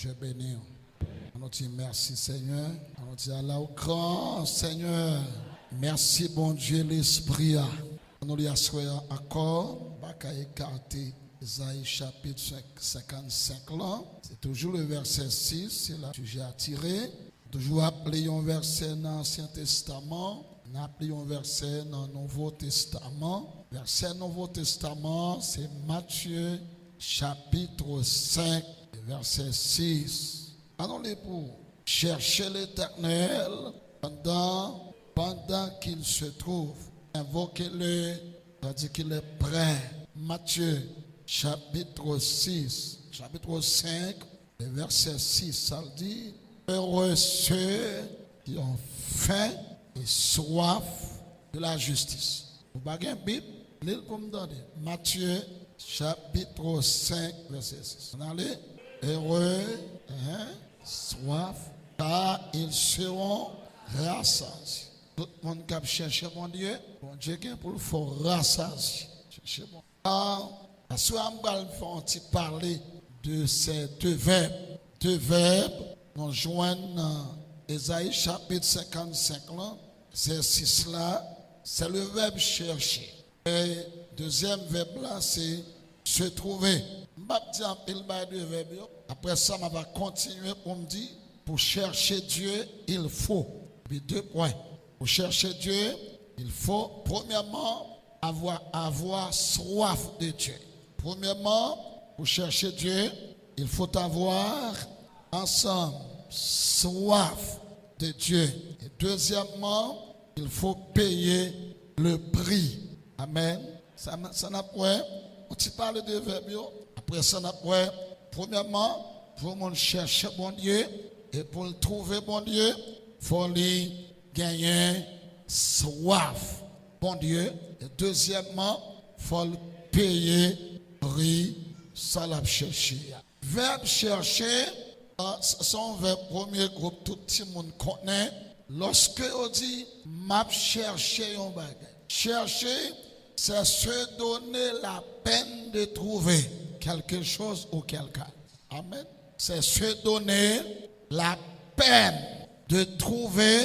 Dieu béni. On dit merci Seigneur. On dit Allah au grand Seigneur. Merci bon Dieu l'Esprit. On lui assoit encore. Baka écarté Isaïe chapitre 55 là. C'est toujours le verset 6. C'est là que j'ai attiré. Toujours appelé un verset dans l'Ancien Testament. On a appelé un verset dans le Nouveau Testament. Verset Nouveau Testament, c'est Matthieu chapitre 5, verset 6. Allons-les pour chercher l'Éternel pendant qu'il se trouve. Invoquez-le, c'est-à-dire qu'il est prêt. Matthieu chapitre 6, chapitre 5, verset 6, ça dit, heureux ceux qui ont faim et soif de la justice. Vous avez une Bible, lisez pour me donner. Matthieu chapitre 5, verset 6. On allez, heureux, soif, car ils seront rassasiés. Tout le monde qui cherche mon Dieu pour le faire rassasier. Cherchez mon Dieu. Parce que on va parler de ces deux verbes. Deux verbes, nous joignent dans Ésaïe chapitre 55, c'est 6 là, c'est le verbe chercher. Et deuxième verbe là, c'est se trouver. Après ça, on va continuer pour me dire, pour chercher Dieu, il faut. Puis 2 points. Pour chercher Dieu, il faut, premièrement, avoir soif de Dieu. Premièrement, pour chercher Dieu, il faut avoir ensemble soif de Dieu. Et deuxièmement, il faut payer le prix. Amen. Ça n'a pas. On te parle de verbes. Après ça, n'a pas. Premièrement, pour chercher bon Dieu et pour le trouver bon Dieu, il faut lui gagner soif bon Dieu. Et deuxièmement, il faut le payer prix. Ça l'a cherché. Verbe chercher. Son verbe premier groupe, tout le monde connaît. Lorsque on dit m'a chercher un bagage. Chercher, c'est se donner la peine de trouver quelque chose ou quelqu'un. Amen. C'est se donner la peine de trouver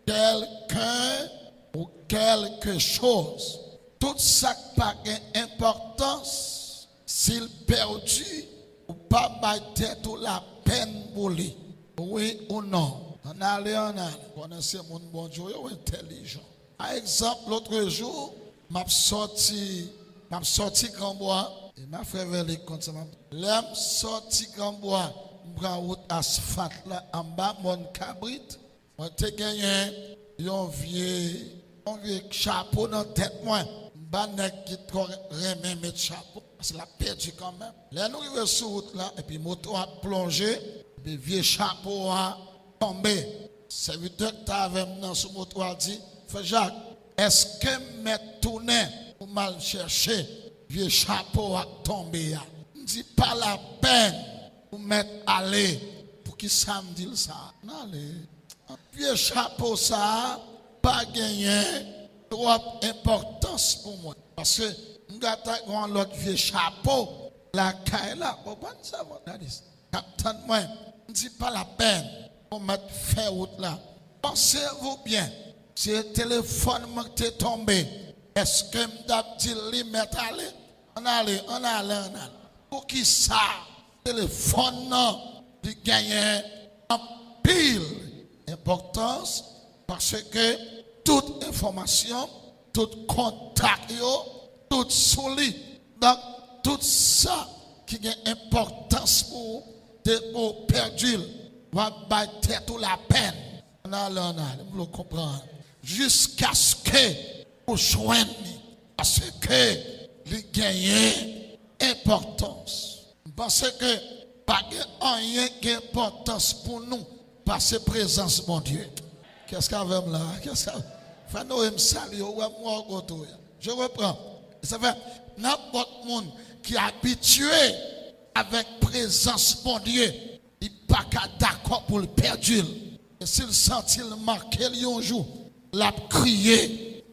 quelqu'un ou quelque chose. Tout ça n'a pas d'importance s'il perdu ou pas tête ou la peine pour lui. Oui ou non. On a. Connaissez mon bon Dieu intelligent. Par exemple, l'autre jour, m'a sorti Grand Bois et m'a fait vers les comptes. L'aime sorti Grand Bois, m'prend route asphalte là en bas mon cabrit. On te gagné un vieux chapeau dans tête moi. Banek qui remet mettre chapeau. C'est la perdu quand même. Là, nous arrivons sur route là, et puis moto a plongé, et puis vieux chapeau a tombé. Serviteur qui avait dans ce moto a dit, Frère Jacques, est-ce que m'a tourné pour mal chercher, vieux chapeau a tombé? Ne dit pas la peine pour mettre aller, pour qui ça me dit ça. Allez. Vieux chapeau ça, pas gagné, trop importance pour moi. Parce que nous avons l'autre vieux chapeau, la caille là, vous comprenez ça, Captain, moi, ne dit pas la peine pour mettre fin route là. Pensez-vous bien, si le téléphone m'est tombé, est-ce que m'dap dit li mettre aller? On allait. Pour qui ça, téléphone non, il gagne en pile importance parce que toute information, tout contact, tout solide, donc tout ça qui a importance pour perdre, va battre tête ou la peine. On a, vous comprenez. Jusqu'à ce que vous joignez, parce que il gagne importance. Parce que pas rien d'importance pour nous, par sa présence, mon Dieu. Qu'est-ce qu'il y a là? Qu'est-ce qu'il y a? Je reprends. Ça fait n'importe monde qui est habitué avec présence, mon Dieu, il n'est pas d'accord pour le perdre. Et s'il sent il marqué un jour, l'a crié,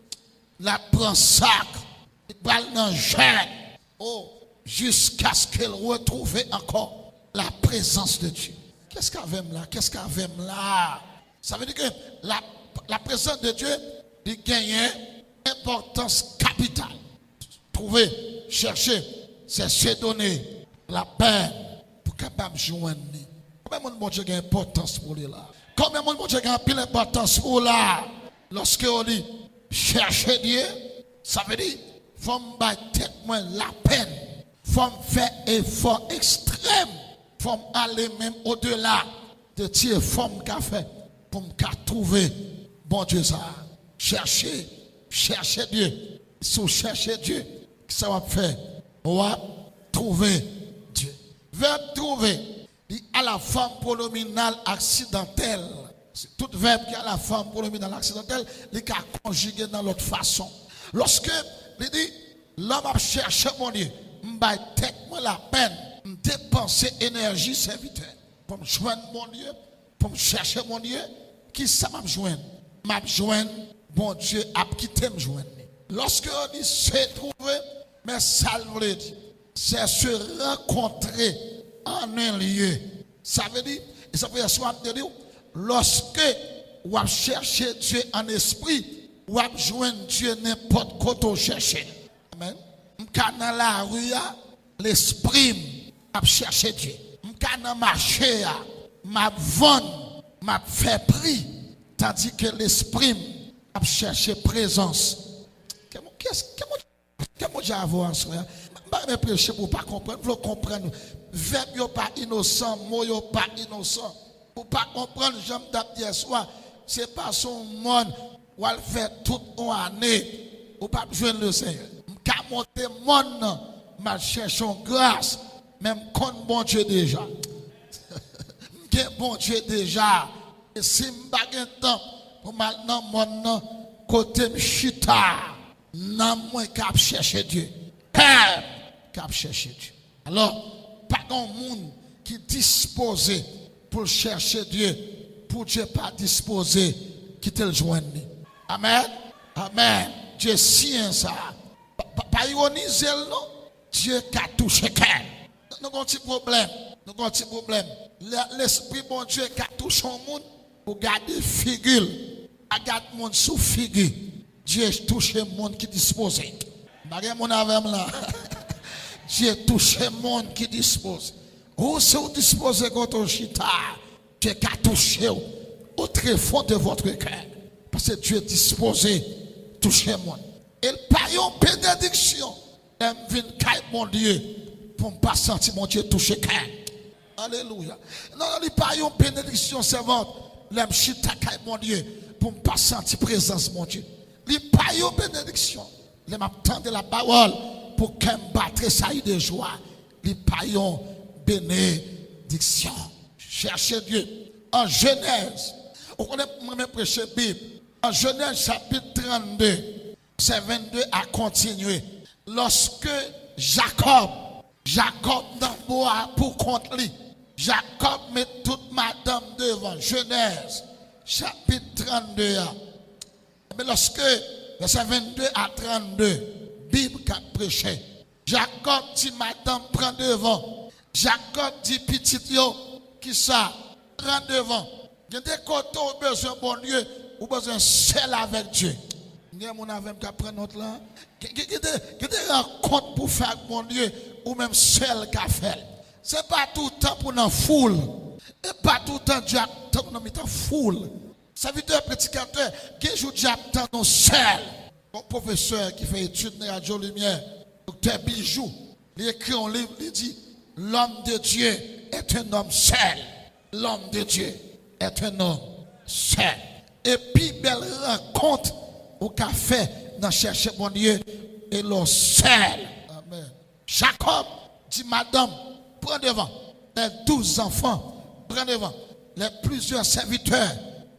l'a prend sac, il va dans jusqu'à ce qu'il retrouve encore la présence de Dieu. qu'est-ce qu'avec là? Qu'est-ce qu'avec là? Ça veut dire que la présence de Dieu, il gagne importance capitale. Trouver, chercher, c'est se donner la peine pour capable joindre. Combien de monde Dieu a importance pour lui là? Combien de monde Dieu a pile importance pour là? Lorsque on dit chercher Dieu, ça veut dire faut me battre la peine, faut me faire effort extrême, faut aller même au-delà de tes formes qu'a fait pour me trouver bon Dieu ça. Chercher Dieu. Si vous cherchez Dieu, ça va faire? On va trouver Dieu. Verbe trouver, dit à la forme pronominale accidentelle. Tout verbe qui a la forme pronominale accidentelle, il est conjugué dans l'autre façon. Lorsque il dit, l'homme a cherché mon Dieu, m'a tête la peine, me dépenser énergie serviteur pour me joindre mon Dieu, pour me chercher mon Dieu, qui ça m'a joindre? M'a joindre, bon Dieu a quitté me joindre. Lorsque on dit se trouver, mais ça veut dire, c'est se rencontrer en un lieu. Ça veut dire, et ça veut dire, lorsque vous cherchez Dieu en esprit, vous joignez Dieu n'importe quoi vous cherchez. Amen. Dans la rue, l'esprit a cherché Dieu. Dans le marché, m'a vendre, m'a fait prix, tandis que l'esprit a cherché présence. Qu'est-ce que j'ai à voir ça? Je ne prêcher pour ne pas comprendre. Vous comprenez. Verbe n'est pas innocent, mot n'est pas innocent. Pour ne pas comprendre, j'aime d'abord soir, ce n'est pas son monde où elle fait toute une année. Ou pas besoin de le Seigneur. Je vais monter mon nom, je cherche grâce, même quand bon Dieu déjà. Je bon Dieu déjà. Et si je n'ai pas de temps, pour maintenant mon nom, côté chita. Non, moi, cap chercher Dieu. Cap chercher Dieu. Alors, pas de monde qui est disposé pour chercher Dieu, pour Dieu pas disposé qui te le joigne. Amen. Amen. Dieu sien ça. Pas ironiser non. Dieu qui a touché cœur. Nous avons un petit problème. Nous avons un petit problème. L'esprit bon Dieu qui a touché le monde pour garder figure. Garde le monde sous figure. Dieu touche le monde qui est disposé. Dieu touche le monde qui est disposé. Où c'est vous disposé contre chita? Dieu qui a touché au très fond de votre cœur. Parce que Dieu est disposé à toucher le monde. Et par une bénédiction, elle vient mon Dieu pour ne pas sentir mon Dieu toucher le cœur. Alléluia. Non, il pas une bénédiction servante. L'aime chita mon Dieu pour ne pas sentir présence mon Dieu. Il pas une bénédiction. Il m'attend de la parole pour qu'elle batte ça de joie. Il pas une bénédiction. Cherchez Dieu. En Genèse, on connaît même prêcher Bible. En Genèse chapitre 32, c'est 22 à continuer. Lorsque Jacob dans bois pour contre lui, Jacob met toute madame devant. Genèse chapitre 32. Mais lorsque, verset 22 à 32, Bible qui a prêché, Jacob dit, madame, prends devant. Jacob dit, petit yo, qui ça, prends devant. Il y a des côtés où besoin bon Dieu, ou besoin seul avec Dieu. Il y a mon avem qui prend notre là. Il y a des rencontres pour faire avec mon Dieu, ou même seul qui fait. Ce n'est pas tout le temps pour une foule. Et pas tout le temps Dieu pour une foule. Serviteur prédicateur, qui joue Diaptan non seul. Mon professeur qui fait études de Radio Lumière, docteur Bijou, il écrit un livre, il dit, l'homme de Dieu est un homme seul. L'homme de Dieu est un homme seul. Et puis, belle rencontre au café dans chercher mon Dieu et l'homme seul. Amen. Jacob dit, madame, prends devant. Les 12 enfants, prends devant. Les plusieurs serviteurs,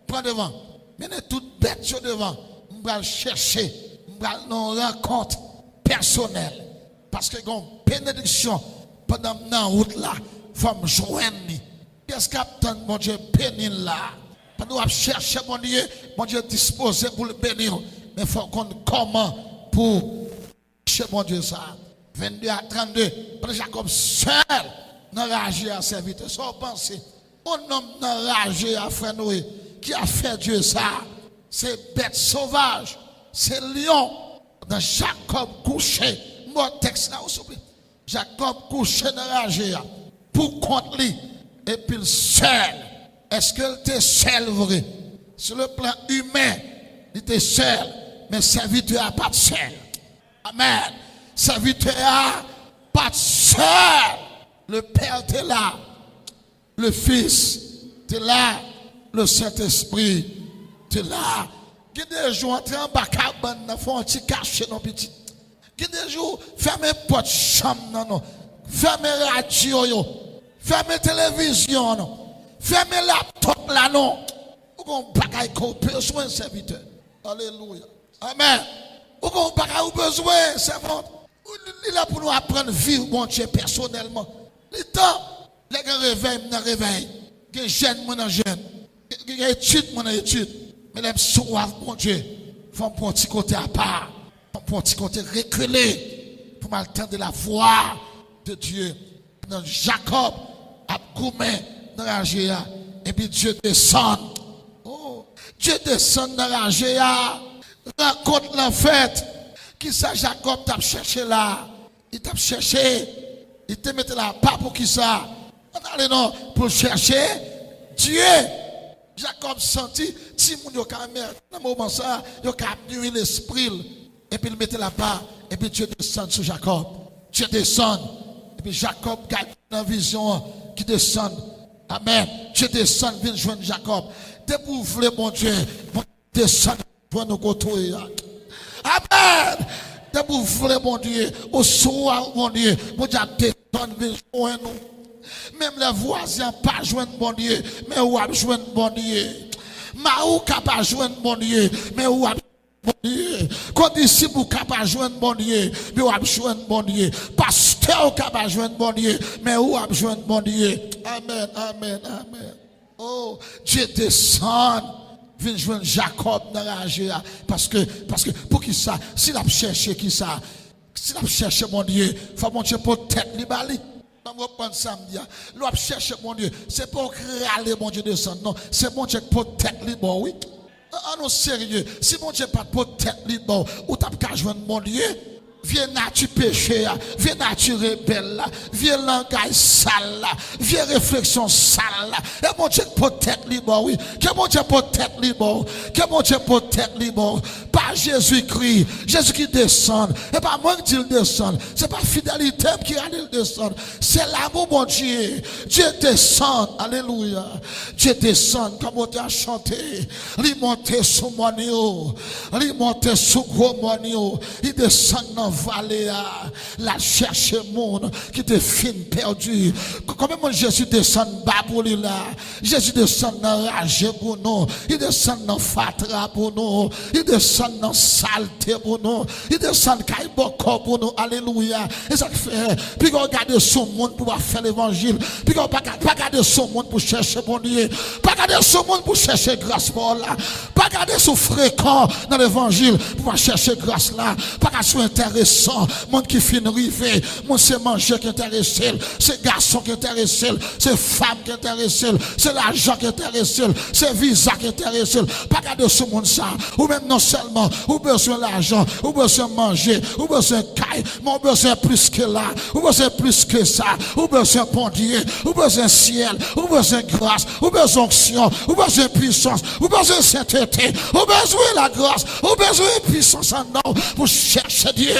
prends devant. Menez toute bête sur devant. On va chercher. On va une rencontre personnelle. Parce que une bénédiction pendant la route là, il faut me joindre. Qu'est-ce qu'attend mon Dieu bénir là? Nous chercher mon Dieu disposé pour le bénir. Mais il faut qu'on comment pour chercher mon Dieu ça. 22 à 32. Jacob seul n'a réagi à serviteur. Sans penser. Un homme enragé à frère Noé qui a fait Dieu ça. C'est bête sauvage. C'est lion. Dans Jacob couché. Mon texte là, Jacob couché enragé pour contre lui. Et puis le seul. Est-ce qu'il était seul vrai? Sur le plan humain, il était seul. Mais serviteur n'a pas de seul. Amen. Serviteur n'a pas de seul. Le Père était là. Le Fils était là. Le Saint-Esprit était là. Il y a des jours entrer en bas cabane, font un petit cachet non petit. Il y a des jours fermer porte chambre non. Fermer radio, fermer télévision non. Fermer laptop là non. Ou bagaille qu'on besoin serviteur. Alléluia. Amen. Ou bagaille besoin servante. Il est là pour nous apprendre à vivre mon Dieu personnellement. Le temps, les gens réveillent, ils réveillent. Les jeunes, ils jeunes. Les études, ils études. Mais les soirs, mon Dieu, font un petit côté à part. Font un petit côté reculé. Pour m'attendre la voix de Dieu. Dans Jacob, a goumé dans la géa. Et puis Dieu descend. Oh, Dieu descend dans la géa. Rencontre la fête. Qui ça, Jacob t'a cherché là? Il t'a cherché. Il te mettait là, pas pour qui ça? Allez non, pour chercher Dieu. Jacob sentit, si mon yo camère, dans le moment ça, yo a nuit l'esprit. Et puis il mettait là-bas. Et puis Dieu descend sur Jacob. Dieu descend. Et puis Jacob gagne une vision qui descend. Amen. Dieu descend, vient joindre Jacob. Dépouvre mon Dieu. Descend pour nous côtoyer. Amen. Dépouvre mon Dieu. Au soir, mon Dieu. Mon Dieu descend, vient joindre nous. Même les voisins pas joindre mon Dieu. Mais où a joindre mon Dieu. Maou pas joindre mon Dieu. Mais où a bon Dieu. Quand disciple ou capable joindre bon Dieu, mais ou a joindre bon Dieu. Pasteur ou capable joindre bon Dieu, mais ou a joindre bon Dieu. Amen, amen, amen. Oh, Dieu descend, vient joindre Jacob dans la rage parce que pour qui ça, s'il a cherché qui ça, s'il a cherché mon Dieu, faut mon Dieu pour tête li bali. On va prendre samedi. L'on cherche mon Dieu, c'est pour râler mon Dieu descendre. Non, c'est mon Dieu pour tête li bon oui. Ah non, sérieux. Si mon Dieu pas de tête libre, ou t'as qu'à joindre mon Dieu, viens nature péché, viens nature rebelle, viens langage sale, viens réflexion sale. Et mon Dieu pour tête libre, oui. Que mon Dieu pour tête libre, que mon Dieu pour tête libre. Pas Jésus-Christ, Jésus qui descend. Et pas moi qui descend. C'est pas fidélité qui a descend. C'est l'amour, mon Dieu. Dieu descend. Alléluia. Dieu descend comme on t'a chanté. Il monte sous mon niveau. Il monte sous gros mon niveau. Il descend dans la vallée. La cherche monde qui te fin perdu. Comment Jésus descend bas pour lui là. Jésus descend dans la rage pour nous. Il descend dans fatra pour nous. Il descend dans saleté pour nous. Il descend kaiboko pour nous. Alléluia. Et ça fait. Puis on regarde son monde pour faire l'évangile. Puis on pas regarder son monde pour chercher mon Dieu. Pas regarder son monde pour chercher grâce pour là. Pas regarder son fréquent dans l'évangile pour chercher grâce là. Pas regarder intéressant. Monde qui finit rivé. Mon c'est manger qui intéresse. C'est garçon qui intéresse. C'est femme qui intéresse. C'est l'argent qui intéresse. C'est visa qui intéresse. Pas regarder ce monde ça. Ou même non seulement, ou besoin l'argent, ou besoin manger, ou besoin caille, mais ou besoin plus que là, ou besoin plus que ça, ou besoin bon Dieu, ou besoin ciel, ou besoin grâce, ou besoin onction, ou besoin puissance, ou besoin sainteté, ou besoin la grâce, ou besoin puissance en nous pour chercher Dieu.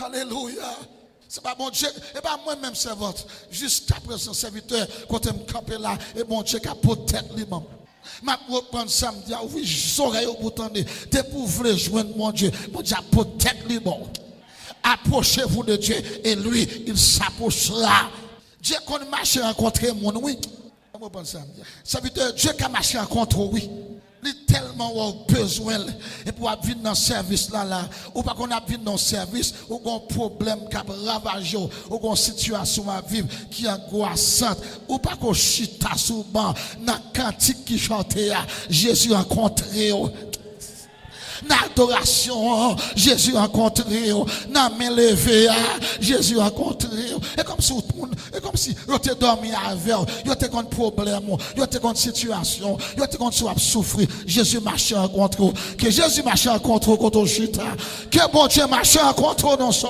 Alléluia. C'est pas mon Dieu, et pas moi-même servante. Jusqu'à présent, serviteur, quand je me campe là, et mon Dieu qui a peut-être lui-même. Je vais reprendre samedi, oui, j'aurais au bout de temps. Pour vous joindre mon Dieu a peut-être lui-même. Approchez-vous de Dieu, et lui, il s'approchera. Dieu qu'on marche rencontrer mon oui. Je vais reprendre samedi. Serviteur, Dieu qui a marché rencontrer oui. Il tellement besoin et pour vivre dans le service là ou pas qu'on a vivre dans le service ou un problème qui a ravagé ou une situation à vivre qui est angoissante ou pas qu'on chita souvent dans cantique qui chantait Jésus rencontré L'adoration, Jésus rencontré, dans la main levée, Jésus rencontré. Et comme si vous avez dormi avec, vous avez un problème, vous avez une situation, vous avez souffrir. Jésus marche rencontre. Que Jésus marche rencontre contre chita. Que bon Dieu marche rencontre dans son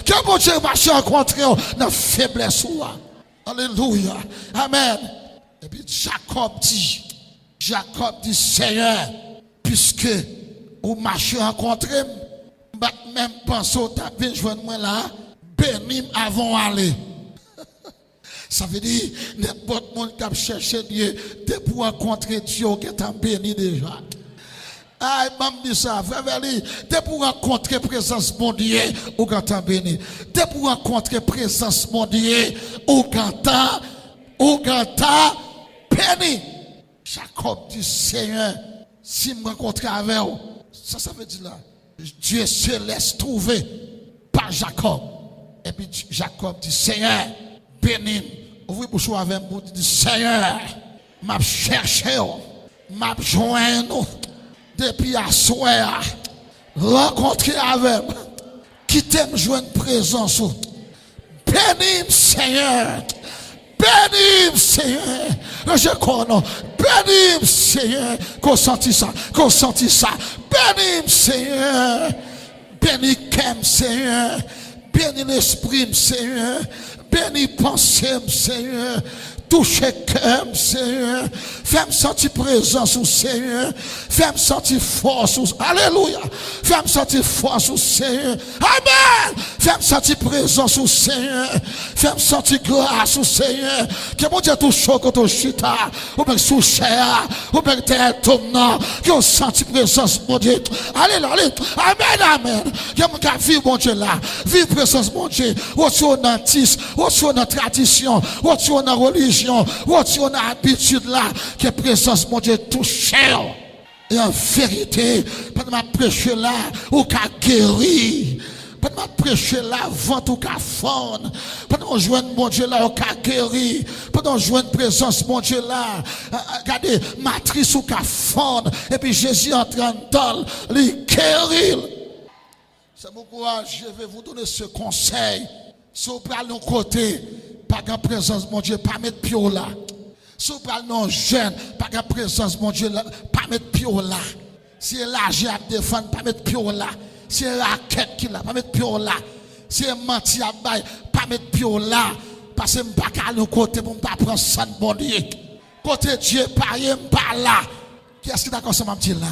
que bon Dieu marche rencontre dans la faiblesse. Alléluia. Amen. Et puis Jacob dit, Seigneur, puisque vous marchez rencontrer, même pensez au tapis, je moi là, bénis avant d'aller. Ça veut dire, n'importe monde qui a cherché Dieu, de pour rencontrer Dieu qui est béni déjà. Ah, il m'a dit ça, frère Verli, de pour rencontrer présence mon Dieu, ou quand béni. De pour rencontrer présence mon Dieu, ou quand béni. Jacob dit, Seigneur, si je me rencontre avec vous, ça veut dire là, Dieu se laisse trouver par Jacob. Et puis Jacob dit, Seigneur, bénis. Ouvrez bouche avec moi, dit, Seigneur, m'a cherché, m'a joint nous, depuis à soir, rencontrer avec moi, quitter me joindre présence. Bénis, Seigneur. Bénis, Seigneur. Je connais. Bénis, Seigneur. Qu'on sentit ça. Bénis, Seigneur. Bénis, Seigneur. Bénis l'esprit, Seigneur. Bénis, pensée, Seigneur. Touchez cœur, Seigneur. Fais-moi sentir présence au Seigneur. Fais-moi sentir force. Alléluia. Fais-moi sentir force au Seigneur. Amen. Fais-moi sentir présence au Seigneur. Fais-moi sentir grâce au Seigneur. Que mon Dieu touche contre chita. Ou bien sous chair. Ou bien terre tombant. Que on sentit présence, mon Dieu. Alléluia. Amen, amen. Que mon Dieu vive, mon Dieu là. Vive présence, mon Dieu. Ou sur notre ou sur notre tradition. Ou sur notre religion. Ou sur notre habitude là. Que présence, mon Dieu, touche. Et en vérité, pendant ma prêche là, ou qu'a guéri. Pendant ma prêche là, vent ou qu'a faune. Pendant on joue mon Dieu là, ou qu'a guéri. Pendant on joue présence, mon Dieu là. Regardez, matrice ou qu'a faune. Et puis Jésus en train de lui guérir. C'est mon courage, je vais vous donner ce conseil. Si vous parlez de côté, pas de présence, mon Dieu, pas mettre pied là. Si vous parlez non jeune, pas de présence, mon Dieu, pas mettre pied là. Si l'argent à défendre, pas mettre pied là. Si la quête qui là, pas mettre pied là. Si menti à bail, pas mettre pied là. Parce que je ne pas qu'à le côté pour ne pas prendre ça de bon Dieu. Côté Dieu, pas là. Qui est-ce qui d'accord ça m'a dit là?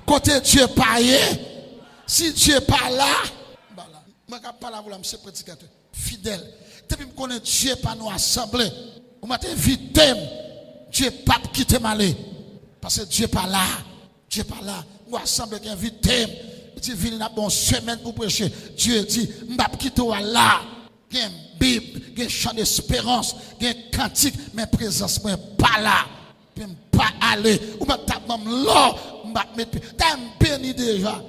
Côté Dieu, pas si Dieu n'est pas là, je ne vais pas là pour monsieur prédicateur. Fidèle. Depuis que je connais Dieu pas nous assembler, vous m'avez invité, Dieu pas quitter m'aller. Parce que Dieu pas là. Dieu pas là. Nous assembler qui invité. Il dit, venez dans une semaine pour prêcher. Dieu dit, je ne vais pas quitter là. Il y a une Bible, il y a un chant d'espérance, il y a un cantique, mais présence, moi, pas là. Je ne vais pas aller. Ou je vais là. Je vais mettre. Je béni déjà.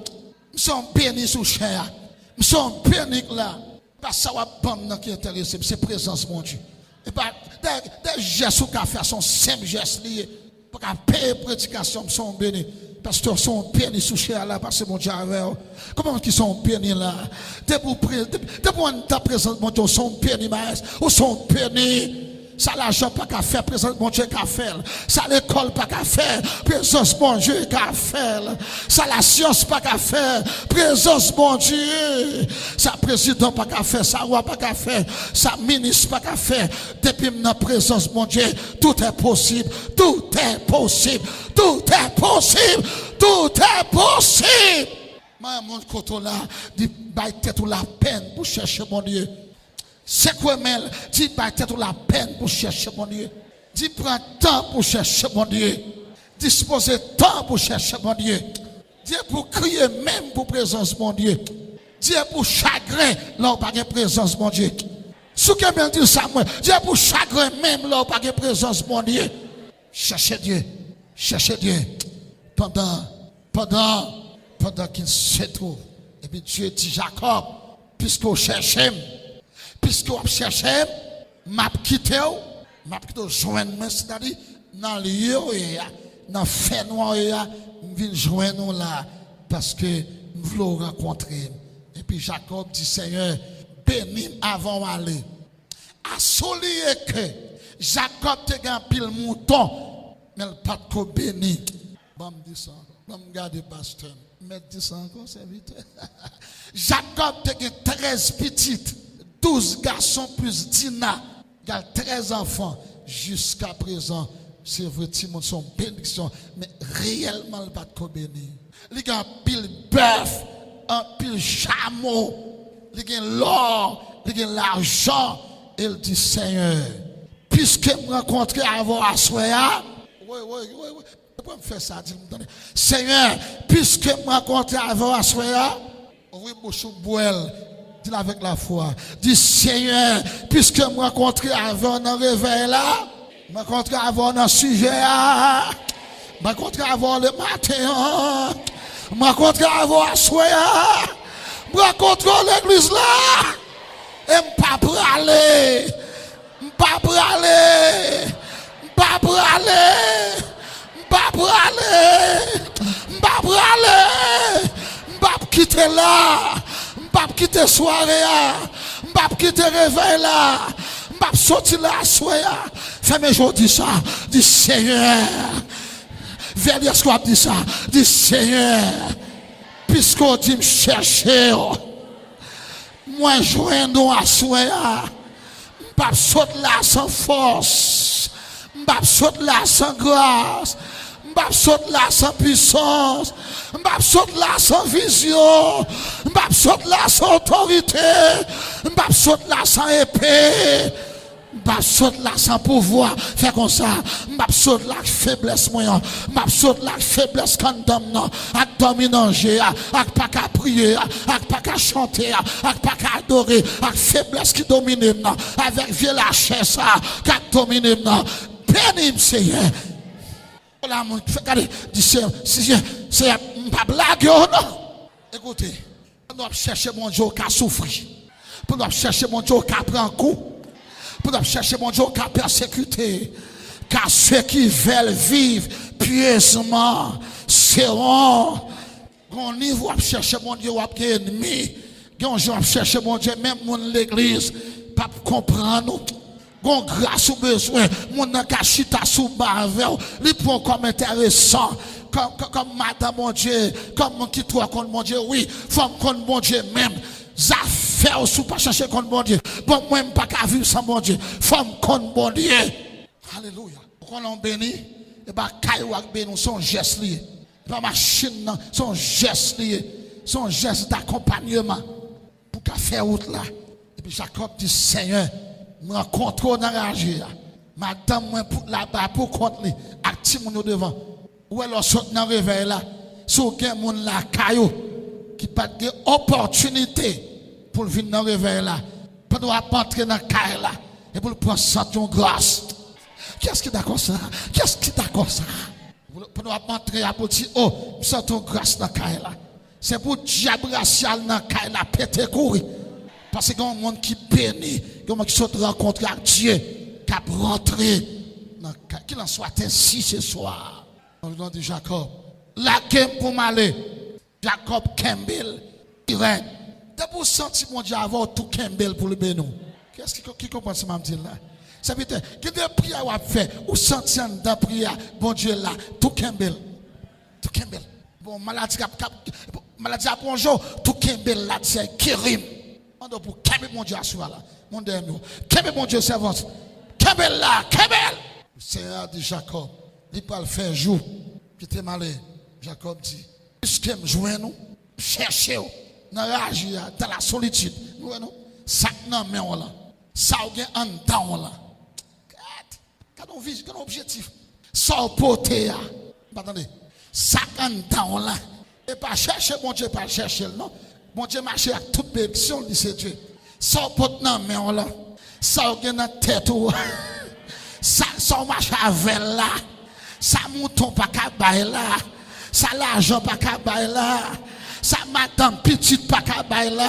Nous sommes bénis sous chair. Nous sommes bénis là. Parce que ça va pas qui est intéressé. C'est présence, mon Dieu. Et pas des gestes qu'on fait sont simples gestes liés. Pour qu'on paye prédication, nous sommes bénis. Parce que nous sommes bénis sous chair là. Parce que mon Dieu avec eux. Comment ils sont bénis là? Depuis ta présence, mon Dieu, nous sommes bénis, maître. Nous sommes bénis. Ça l'argent pas qu'à faire, présence mon Dieu qu'à faire. Ça l'école pas qu'à faire, présence mon Dieu qu'à faire. Ça la science pas qu'à faire, présence mon Dieu. Ça président pas qu'à faire, ça roi pas qu'à faire, ça ministre pas qu'à faire. Depuis ma présence mon Dieu, tout est possible, tout est possible, tout est possible, tout est possible. Moi mon côté là, dit bail tête ou la peine pour chercher mon Dieu. C'est quoi, mais dis pas peut-être la peine pour chercher mon Dieu. Dis prends temps pour chercher mon Dieu. Disposez temps pour chercher mon Dieu. Dis pour crier même pour présence mon Dieu. Dis pour chagrin là où pas de présence mon Dieu. Ce que bien dit ça moi. Dis pour chagrin même là où pas de présence mon Dieu. Cherchez Dieu. Cherchez Dieu. Pendant qu'il se trouve. Et puis Dieu dit Jacob, puisque vous cherchez. Puisque vous cherchez, m'a quitté, joindre, c'est-à-dire, dans le lieu, dans le fait noir, je viens joindre là. parce que nous voulons rencontrer. Et puis Jacob dit, Seigneur, bénis avant d'aller. À souligner que Jacob te gagne pile mouton, mais il pas de béni. Bon, me dis ça. Bon, me garder pasteur. Mais dis ça encore, c'est vite. Jacob te gagne 13 petites, 12 garçons plus Dina. Il y a 13 enfants. Jusqu'à présent, c'est vrai, Timon sont bénédictions, mais réellement, il n'y a pas de béni. Il y a un pile bœuf, un pile chameau, il y a l'or, il y a l'argent. Il dit, Seigneur, puisque je me rencontre avant à Soya, oui. Pourquoi me faire ça? Seigneur, puisque je me rencontre avant à Soya, oui, bouchou bouel. Dis avec la foi. Dis Seigneur, puisque je me rencontre avant dans le réveil là, je me rencontre avant dans le sujet là, je me rencontre avant le matin, je me rencontre avant à Soya, je me rencontre l'église là. Et m'pas braler, m'pas braler, m'pas braler, m'pas braler, m'pas braler, m'pas quitter là, m'pas quitter soirée là, m'pas quitter réveil là, m'pas sortir là soir. Fais-moi je dis ça, dis Seigneur. Viens dire ce qu'on dit ça, dis Seigneur. Puisqu'on dit me chercher. Moi, joindre à soya, m'pas sauter là sans force, m'pas sauter là sans grâce, m'pas sauter là sans puissance, m'pas sauter là sans vision, m'pas sauter là sans autorité, m'pas sauter là sans épée. M'pas saute là sans pouvoir faire comme ça, m'pas saute là faiblesse moyen, m'pas saute là faiblesse condamne non, ak dominanger, ak pas qu'à prier, ak pas qu'à chanter, ak pas qu'à adorer, ak faiblesse qui domine non, avec vieux lâchesse ça, qui domine non. Bénis Seigneur. Là mon regardez, dis c'est pas blague non. Écoutez, on doit chercher mon Dieu qui a souffert. On doit chercher mon Dieu qui a pris un coup. Pour chercher mon Dieu qui a persécuté, car ceux qui veulent vivre pieusement seront. Quand niveau à chercher mon Dieu, ou à ennemi, quand on chercher mon Dieu, même mon l'église, pas comprendre. Quand grâce ou besoin, mon n'a qu'à chita sous barvel, lui prend comme intéressant. Comme madame mon Dieu, comme mon qui toi contre mon Dieu, oui, femme contre mon Dieu même. Affaires sous pas chercher contre mon Dieu. Bon, moi, pas qu'à vivre sans mon Dieu. Femme contre mon Dieu. Alléluia. Quand on bénit, et bah, kaïwak béni, son geste lié. Pas machine, son geste lié. Son geste d'accompagnement. Pour qu'à faire route là. Et puis Jacob dit, Seigneur, me rencontre dans la rue. Madame, moi, pour là-bas, pour contre lui. Active mon devant. Ou alors, saute dans le réveil là. Si vous avez mon là, caillou. Qui pas de opportunité pour venir dans le réveil là, pour nous entrer dans le caille là, et pour prendre sentir grâce. Qu'est-ce qui est d'accord ça? Qu'est-ce qui est d'accord ça? Pour nous entrer à pour dire, oh, sentir grâce dans le caille là. C'est pour diable racial dans le caille là, péter courir. Parce qu'il y a un monde qui bénit, il y a un monde qui se rencontre avec Dieu, qui a rentré dans le caille. Qu'il en soit ainsi ce soir. Dans le nom de Jacob. La game pour m'aller. Jacob Campbell, Irène. D'abord, senti mon Dieu avoir tout Campbell pour le bénou. Qu'est-ce qui comprend ce que je dis là? Ça veut dire que des prières à faire, ou senti dans prière, bon Dieu là, tout Campbell. Tout Campbell. Bon, maladie à bonjour, tout Campbell là, c'est Kérim. On doit pour Campbell mon Dieu à soi là. Mon dernier. Campbell mon Dieu servante. Campbell là, Campbell. Le Seigneur dit Jacob, il peut le faire jour. Qui était malé. Jacob dit, puisque me joignent nous, cherchez dans la rage, dans la solitude. Nous, ça non mais on là. Ça on en temps là. Quand on vise, quand on objectif. Ça au poté. Attendez. Ça en temps là. Et pas chercher mon Dieu, pas chercher non. Mon Dieu marche avec toute bénédiction, dit c'est Dieu. Ça au poté non mais on là. Ça on dans tête ou. Ça marche avec là. Ça mouton pas qu'à bailler là. Ça l'argent pas qu'à bailler là. Ça madame petite pas qu'à bailler là.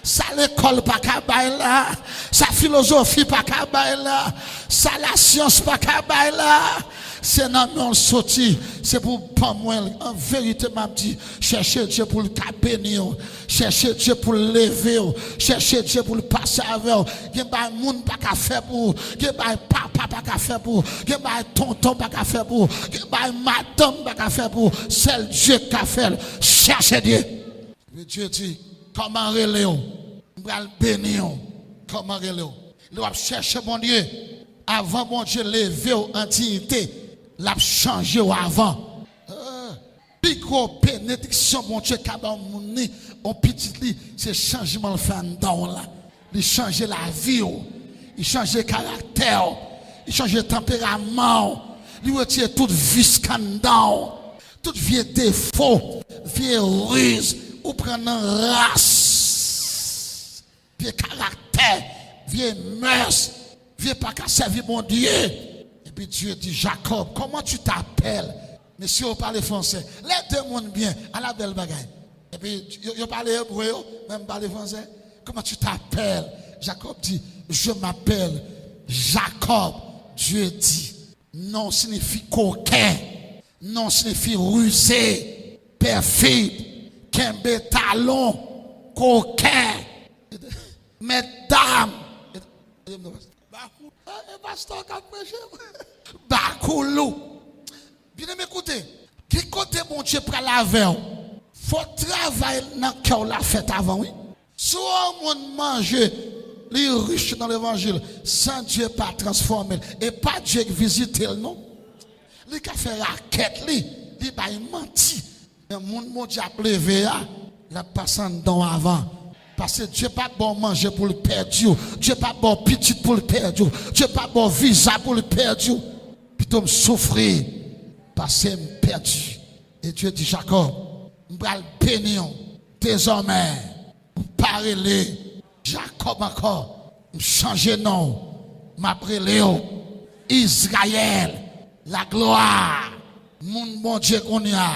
Ça l'école pas qu'à bailler là. Ça philosophie pas qu'à bailler là. Ça la science pas qu'à bailler là. c'est dans mon sorti, c'est pour pas moi. En vérité, m'a dit, chercher Dieu pour le bénir, chercher Dieu pour le lever, chercher Dieu pour le passer avec. Il y a des gens qui pas faire pour, il y a des papa pas faire pour, il y a des tonton pas faire pour, il y a des madame pas faire pour. C'est Dieu qui a fait. Cherchez Dieu. Mais Dieu dit, comment relève, on va le bénir, comment relève. Il doit chercher mon Dieu. Avant mon Dieu lever en dignité, l'a changé avant. Puis gros bénédiction mon Dieu capable mon on petit lit, c'est changement le fait dans là. Il change la vie, il change le caractère, il change le tempérament, il retire toute vie scandale, toute vieux défaut, vieux ruse, ou prendre race, vieux caractère, vieux mœurs. Viens pas qu'à servir mon Dieu. Et puis Dieu dit, Jacob, comment tu t'appelles? Monsieur, vous parlez français. Les deux mondes bien, à la belle bagaille. Et puis, vous parlez hébreu, même parlez français. Comment tu t'appelles? Jacob dit, je m'appelle Jacob. Dieu dit, non signifie coquin, non signifie rusé, perfide, kembe talon, coquin, mesdames. Pasteur qui a prêché. Bakoulou. Bien m'écoutez. Qui côté mon Dieu pour la veille? Faut travailler dans le cœur la fête avant, oui. Soit on mange les riches dans l'évangile, sans Dieu pas transformer. Et pas Dieu qui visite, non. Il a fait la quête, il a menti. Le monde mon Dieu a levé, il a passé dans avant. Parce que Dieu pas bon manger pour le perdre. Dieu pas bon petit pour le perdre. Dieu pas bon visa pour le perdre. Plutôt me souffrir parce que me perdu. Et Dieu dit Jacob, je vais le bénir désormais. Parlez Jacob encore. Je change de nom. M'appelle Israël. La gloire. Mon Dieu qu'on y a.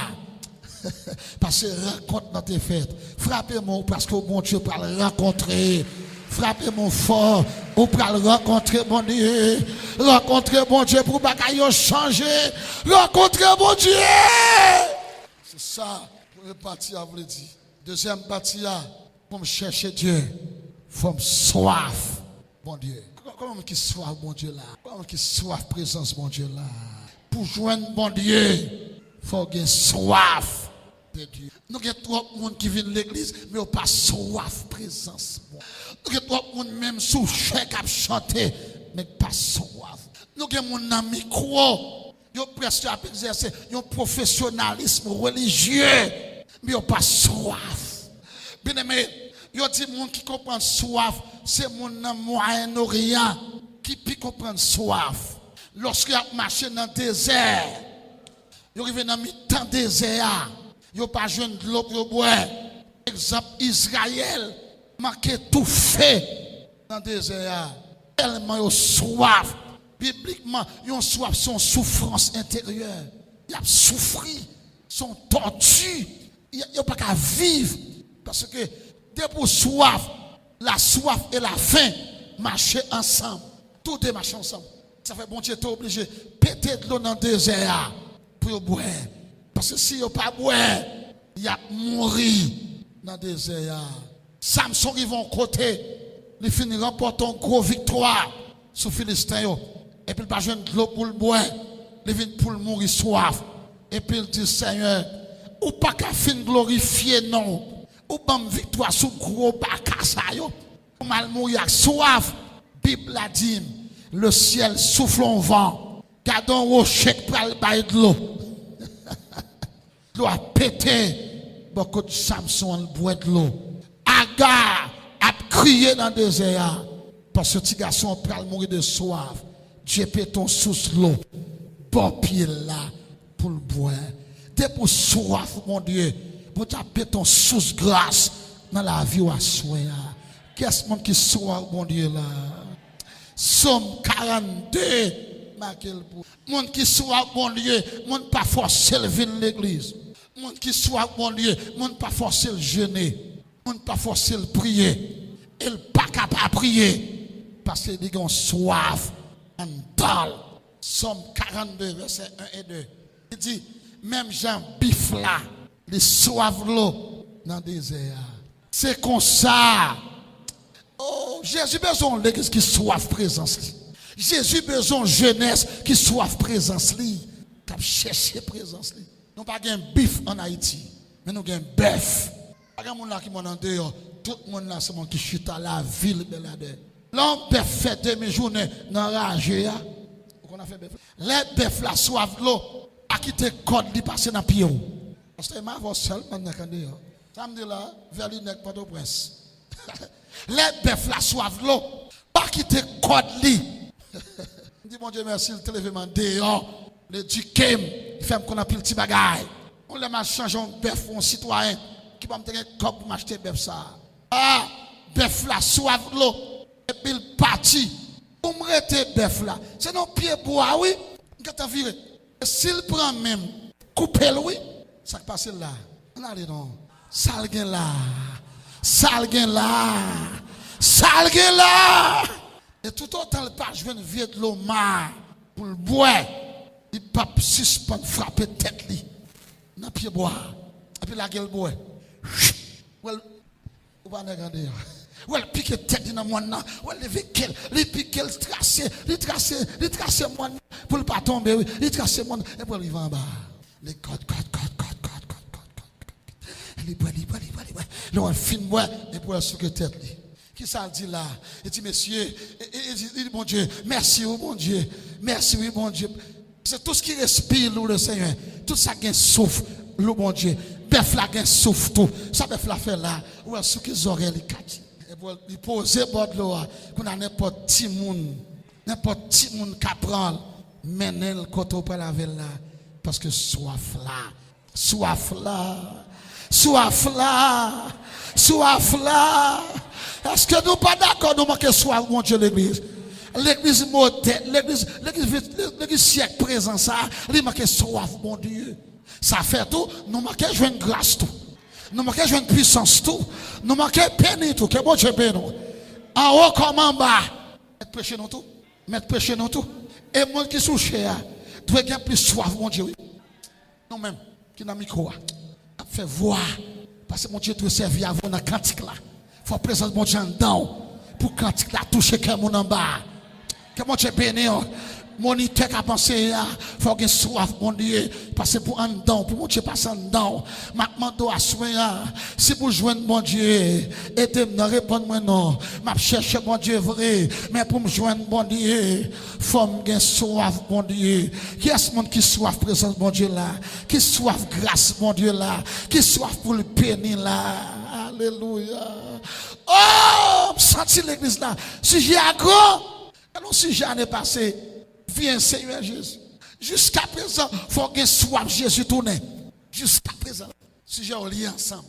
Parce que rencontre dans tes fêtes. Frappez-moi parce que mon Dieu pour le rencontrer. Frappez-moi fort pour le rencontrer mon Dieu. Rencontrer mon Dieu pour bagaille changer. Rencontrer mon Dieu. C'est ça pour le parti à vous le dire. Deuxième partie pour me chercher Dieu. Faut me soif mon Dieu. Comment qui soif mon Dieu là? Comment qui soif présence mon Dieu là? Pour joindre mon Dieu, faut qu'il soif. Nous avons trop de monde qui vient de l'église, mais on pas soif présence. Nous avons trop de monde même sous chèque à chanter, mais pas soif. Nous avons mon ami micro, ils ont presque exercer un professionnalisme religieux, mais on pas soif. Bien aimé, ils ont dit monde qui comprend soif, c'est mon Moyen-Orient qui peut comprendre soif. Lorsqu'il a marché dans le désert, il arrive dans le temps désert. Yo pas jeune de l'eau pour boire. Exemple, Israël manquait tout fait dans le désert. Tellement yo soif. Bibliquement, yo soif son souffrance intérieure. Il a souffert, son torture. Il a pas qu'à vivre. Parce que depuis soif, la soif et la faim marchaient ensemble. Tout est marché ensemble. Ça fait bon Dieu, tu es obligé de péter de l'eau dans le désert pour boire. Parce que si vous pas boire, il a mourir dans le désert. Samson qui vont côté, il finit remportant une grosse victoire sur Philistin. Et puis il pas jeune de l'eau pour le boire, il vient pour le mourir soif. Et puis il dit Seigneur, ou pas qu'à fin glorifier non, ou pas victoire sur gros bacassa yo, ou mal mourir soif. Bible a dit, le ciel souffle en vent, gardons un rocher pour le bail de l'eau. L'eau a pété, beaucoup de Samson boit de l'eau. Agar a crié dans le désert, parce que petit garçon peut mourir de soif. Dieu peut ton sous l'eau, bon pied là, pour le boire. T'es pour soif, mon Dieu, pour taper ton sous grâce dans la vie ou à soi. Qu'est-ce qui soif, mon Dieu là? Somme 42. Monde qui soit bon Dieu, monde pas forcer le venir l'église. Monde qui soit bon Dieu, monde pas forcer le jeûner. Monde pas forcer le prier. Il pas capable de prier parce qu'il dit qu'on soif en dalle. Somme 42, verset 1 et 2. Il dit, même Jean bif là, les soif l'eau dans le désert. C'est comme ça. Oh, Jésus besoin de l'église qui soif présence. Jésus besoin de jeunesse qui soif présence. Qui a cherché présence. Nous n'avons pas un bif en Haïti, mais nous avons un bœuf. Pas un monde là qui m'a en dehors. Tout le monde là, c'est mon qui chute à la ville. L'homme bœuf fait demi-journée dans la rage. On a fait bœuf. Les bœufs là soif l'eau. À quitter code li passer dans pied. Parce que m'a va seul maintenant quand dehors. Samedi là, vers l'Inec Port-au-Prince. Les bœufs là soif l'eau. Pas quitter code li. Dis mon Dieu merci, le téléphone dehors. Le duquem, il fait qu'on a pile petit bagaille. On l'a m'a changé un bœuf un citoyen qui va me donner un cop pour m'acheter bœuf ça. Ah, bœuf là soif l'eau. Et puis il parti. Pour me rester bœuf là. C'est non pied bois oui. Quand t'as viré. S'il prend même, couper oui, ça passe là. On a dit non. Salgen là. Salgen là. Salgen là. Et tout autant le pas, je viens de vieux de l'eau mar pour le boire. Il pas suspendre frapper tête li. Dans pied bois. Et puis la gueule bois. Well, on va regarder. Well, piquer tête dans moi là. Well, lever quel, les piquer tracer moi pour ne pas tomber. Il tracer moi et puis il va en bas. Les code. Il on filme moi et pour sous que tête li. Qui ça dit là? Il dit monsieur, il dit mon Dieu, merci oh mon Dieu. Merci oui mon Dieu. C'est tout ce qui respire, le Seigneur. Tout ça qui souffle, le bon Dieu. Bœuf là qui souffle tout. Ça bœuf là fait là. Ou est-ce qu'ils auraient les quatre? Et pour lui poser bord de l'eau, qu'on a n'importe qui monde qui prend, mener le côté pour la ville là. Parce que soif là. Est-ce que nous pas d'accord nous manquons soif, mon Dieu, l'église? L'église moderne, l'église siècle présent, ça, il manque soif, mon Dieu. Ça fait tout, nous manquons jouer une grâce tout. Nous manquons jouer une puissance tout. Nous manquons pénir tout, que bon Dieu bénisse nous. En haut comme en bas, mettre péché nous tout. Mettre péché nous tout. Et moi qui suis cher, doit avoir plus soif, mon Dieu. Nous-mêmes, qui n'a micro, fait voir. Parce que mon Dieu doit servir avant dans le cantique là. Il faut présenter mon Dieu en dedans. Pour cantique là, toucher quelqu'un en bas. Que mon Dieu bénisse. Mon idée a pensé, il faut que soif, mon Dieu, passer pour un dedans, pour mon Dieu passer en dedans. Ma demande à soin, si vous joignez mon Dieu, aidez-moi, répondez-moi non. Ma cherche mon Dieu vrai, mais pour me joindre mon Dieu, faut me soif, mon Dieu. Qui est ce monde qui soif présence, mon Dieu là? Qui soif grâce, mon Dieu là? Qui soif pour le bénir là? Alléluia. Oh, senti l'église là. Si j'ai un grand, alors si j'en ai passé, viens Seigneur Jésus. Jusqu'à présent, il faut que soif Jésus tourne. Jusqu'à présent, si j'ai un lien ensemble.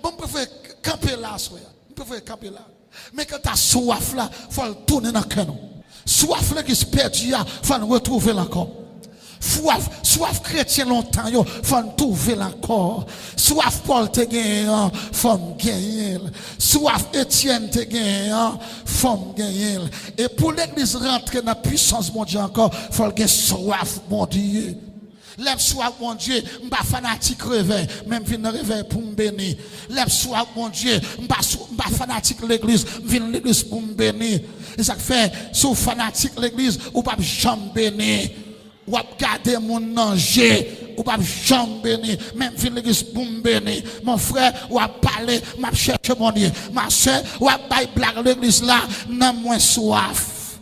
Bon, je préfère camper là, je préfère camper là. Mais quand tu as soif là, il faut le tourner dans le cœur. Soif là qui se perd, il faut le retrouver encore. Soif chrétien longtemps, il faut le trouver encore. Soif Paul te gagné, faut me gagner. Soif Étienne te gagné, faut me gagner. Et pour l'église rentrer dans la puissance, mon Dieu, encore, il faut le soif, mon Dieu. Lève soif, mon Dieu, je ne suis pas fanatique réveil, même si je réveil pour me bénir. Lève soif, mon Dieu, je ne suis pas fanatique l'église, je viens l'église pour me bénir. Et ça fait, si vous fanatique l'église, vous ne pouvez jamais bénir. Ou à garder mon ange, ou pas jamais béni, même fin l'église pour me bénir. Mon frère, ou à parler, m'a chercher mon Dieu. Ma soeur, ou à bailler blague l'église là, n'a moins soif.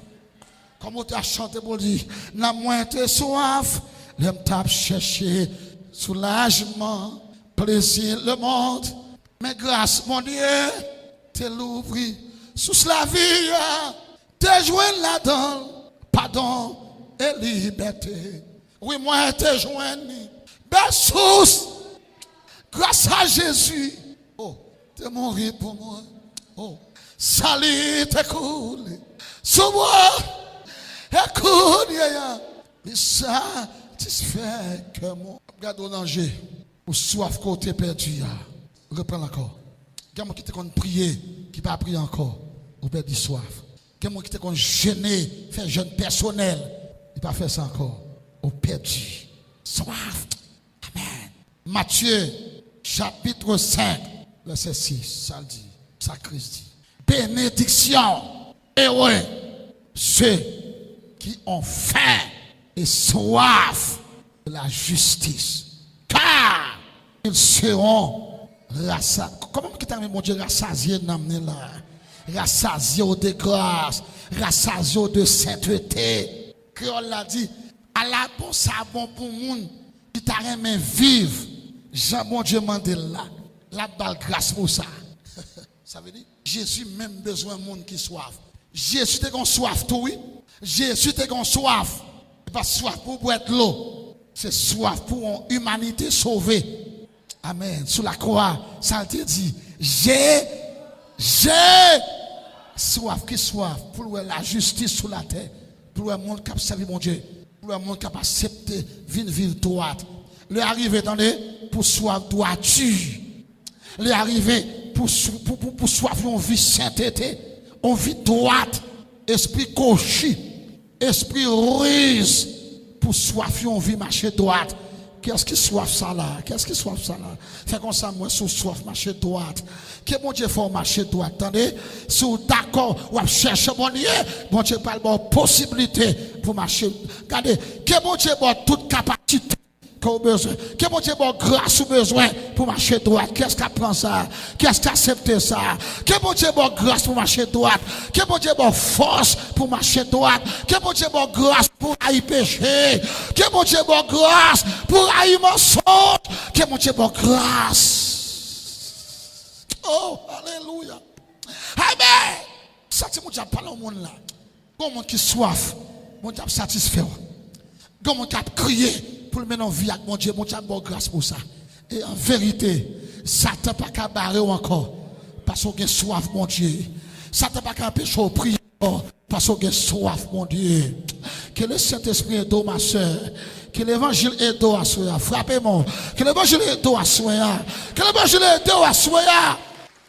Comme tu as chanté pour dire, n'a moins de soif, l'aime t'a chercher soulagement, plaisir, le monde. Mais grâce, mon Dieu, t'es l'ouvri sous la vie, t'es joué là-dedans, pardon. Et liberté. Oui, moi, te joindre. Belle source. Grâce à Jésus. Oh, t'es mort pour moi. Oh, salut, t'es cool. Sous moi, écoute, il satisfait que moi. Regarde au danger. Ou soif côté perdu. Reprends encore. Quelqu'un qui te compte prier, qui pas prier encore. Ou perdu soif. Quelqu'un qui te compte jeûner, faire jeûne personnel. Il n'a pas fait ça encore. Au perdu. Soif. Amen. Matthieu, chapitre 5, verset 6. Ça le dit. Ça Christ dit. Bénédiction. Et ouais. Ceux qui ont faim et soif de la justice. Car ils seront rassasiés. Comment tu as mon Dieu rassasié là? Rassasié de grâce, rassasié de sainteté. Créole l'a dit, à la bon ça bon pour monde qui t'a aimé vivre. Jean mon Dieu mandel là, la balle grâce pour ça. Ça veut dire Jésus même besoin de monde qui soif. Jésus te gon soif tout oui. Jésus te gon soif. Pas soif pour boire de l'eau. C'est soif pour une humanité sauvée. Amen. Sous la croix, ça te dit j'ai soif, qui soif pour la justice sur la terre, pour le monde qui a servi mon Dieu, pour le monde qui a accepté vivre droite. Le arrivé, attendez, pour soif droiture. Le arrivé pour soif une vie sainteté, une vie droite, esprit cochu, esprit ruse, pour soif une vie marcher droite. Qu'est-ce qui soif ça là? Qu'est-ce qui soif ça là? Fait comme ça, moi, sous soif, marcher droite. Que mon Dieu faut marcher droite. Attendez, si vous d'accord, ou chercher mon Dieu, mon Dieu parle de possibilité pour marcher. Regardez, que mon Dieu a toute capacité que vous besoin. Que mon Dieu a grâce ou besoin pour marcher droite. Qu'est-ce qui prend ça? Qu'est-ce qui accepte ça? Que mon Dieu a grâce pour marcher droite. Que mon Dieu a force pour marcher droite. Que mon Dieu a grâce pour haïr péché. Que mon Dieu a grâce pour haïr mensonge. Que mon Dieu a grâce. Oh, alléluia. Amen. Ça, c'est mon Dieu parle au monde là. Quand mon qui soif, mon Dieu satisfait. Quand mon Dieu crié pour le mener en vie avec mon Dieu a grâce pour ça. Et en vérité, Satan n'a pas qu'à barrer encore. Parce qu'on a soif, mon Dieu. Satan n'a pas qu'à empêcher de prier parce qu'on a soif, mon Dieu. Que le Saint-Esprit est d'eau, ma soeur. Que l'évangile est d'eau à soi. Frappez-moi. Que l'évangile est d'eau à soi. Que l'évangile est d'eau à soi.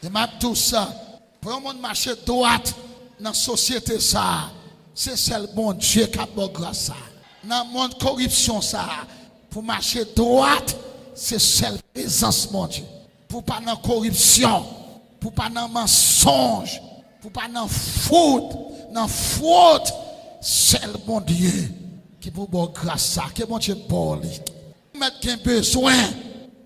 Et m'a tout ça. Pour un monde marcher droite dans la société, ça. C'est celle bon Dieu qui a beau grâce. Dans le monde corruption, ça. Pour marcher droite, c'est celle présence, mon Dieu. Pour pas dans corruption. Pour pas dans mensonge. Pour pas dans faute. Dans faute. Celle bon Dieu. Qui vous beau grâce. Que mon Dieu pour lui. Ou mettre besoin.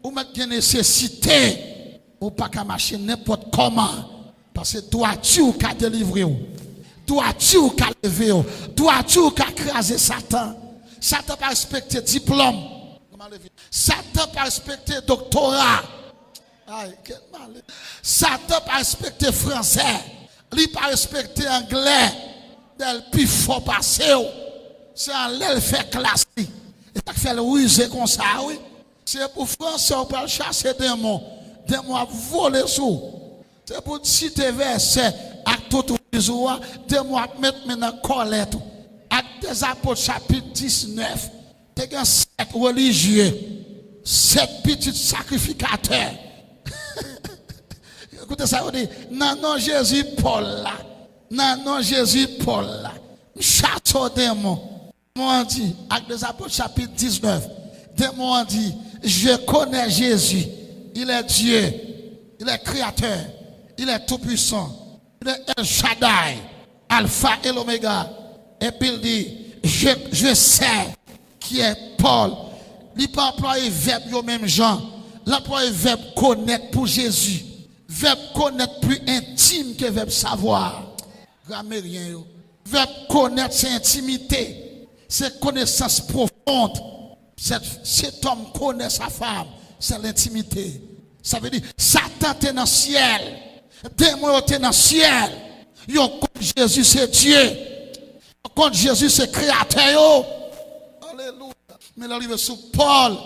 Ou mettre nécessité. Ou pas qu'à marcher n'importe comment. Parce que dois-tu ou qu'à délivrer ou? Dois-tu ou qu'à lever ou? Dois-tu ou qu'à craser Satan? Satan pas respecter diplôme. Satan pas respecter doctorat. Satan pas respecter français. Lui pas respecter anglais. Del plus fort passer. C'est en l'aile fait classe. Et ça fait le ruser comme ça, oui. C'est pour français on peut chasser des mots. Des mots à voler sous. C'est pour citer verset à tout le jour. Des mots à mettre maintenant colette. Actes des apôtres chapitre 19. T'es un 7 religieux. 7 petits sacrificateurs. Écoutez ça, on dit, non, Jésus Paul là. Non, Jésus Paul là. Chasse au démon. Moi dit, Actes des apôtres chapitre 19. Démon dit, je connais Jésus. Il est Dieu. Il est créateur. Il est tout puissant. Il est El Shaddai. Alpha et l'Oméga. Et puis il dit, je sais qui est Paul. Il peut employer verbe au même genre. L'employer verbe connaître pour Jésus. Verbe connaître plus intime que verbe savoir. Grammairien. Verbe connaître, c'est intimité. C'est connaissance profonde. Cet homme connaît sa femme. C'est l'intimité. Ça veut dire, Satan est dans le ciel. Démon est dans le ciel. Yon compte Jésus, c'est Dieu. Yon compte Jésus, c'est créateur. Alléluia. Mais là, il est sous Paul.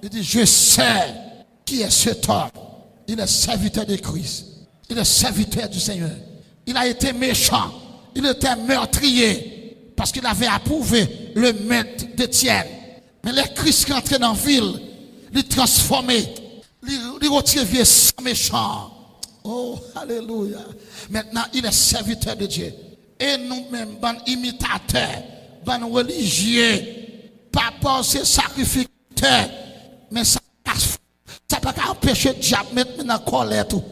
Il dit, je sais qui est cet homme. Il est serviteur de Christ. Il est serviteur du Seigneur. Il a été méchant. Il était meurtrier. Parce qu'il avait approuvé le maître d'Étienne. Mais les Christ qui entraient dans la ville, il transformé. Il retire vieux sang méchant. Oh, alléluia. Maintenant, il est serviteur de Dieu. Et nous-mêmes, bon imitateurs, ban religieux, pas c'est sacrificateur, mais ça peut pas empêcher le diable de mettre dans la colère tout.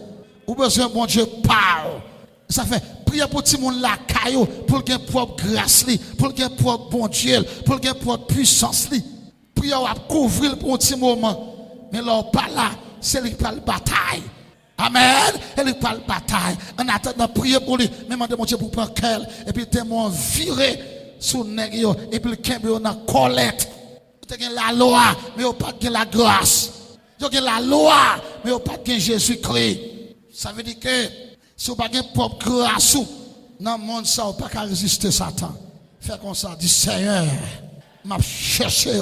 Ou besoin bon Dieu parle. Ça fait prier pour tout le monde la caillou, pour qu'il ait propre grâce, pour qu'il ait propre bon Dieu, pour qu'il ait propre puissance. Prier à couvrir pour un petit moment. Mais là, pas là, c'est lui qui parle bataille. Amen. Elle parle bataille. En attendant, prier pour lui. Mais demandez mon Dieu pour prendre cœur. Et puis, témoin viré sous le nègre. Et puis, le kembe, on a collecte. Vous avez la loi, mais vous n'avez pas la grâce. Vous avez la loi, mais vous n'avez pas Jésus-Christ. Ça veut dire que si vous n'avez pas de propre grâce, dans le monde, ça, vous n'avez pas résister Satan. Fait comme ça, dit Seigneur, m'a cherché.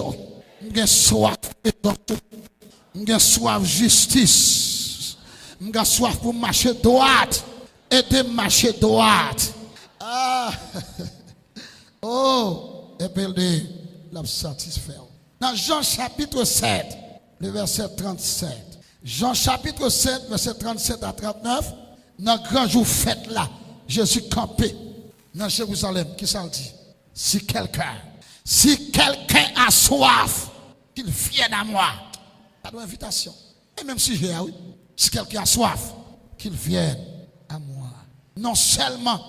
J'ai soif. J'ai soif justice. J'ai soif pour marcher droite. Et de marcher droite. Ah. Oh. Et puis il l'a satisfait. Dans Jean chapitre 7, le verset 37. Jean chapitre 7, verset 37 à 39. Dans le grand jour fête là, Jésus campé dans Jérusalem. Qui ça le dit? Si quelqu'un a soif, qu'il vienne à moi. Pas d'invitation. Et même si j'ai, oui, si quelqu'un a soif, qu'il vienne à moi. Non seulement,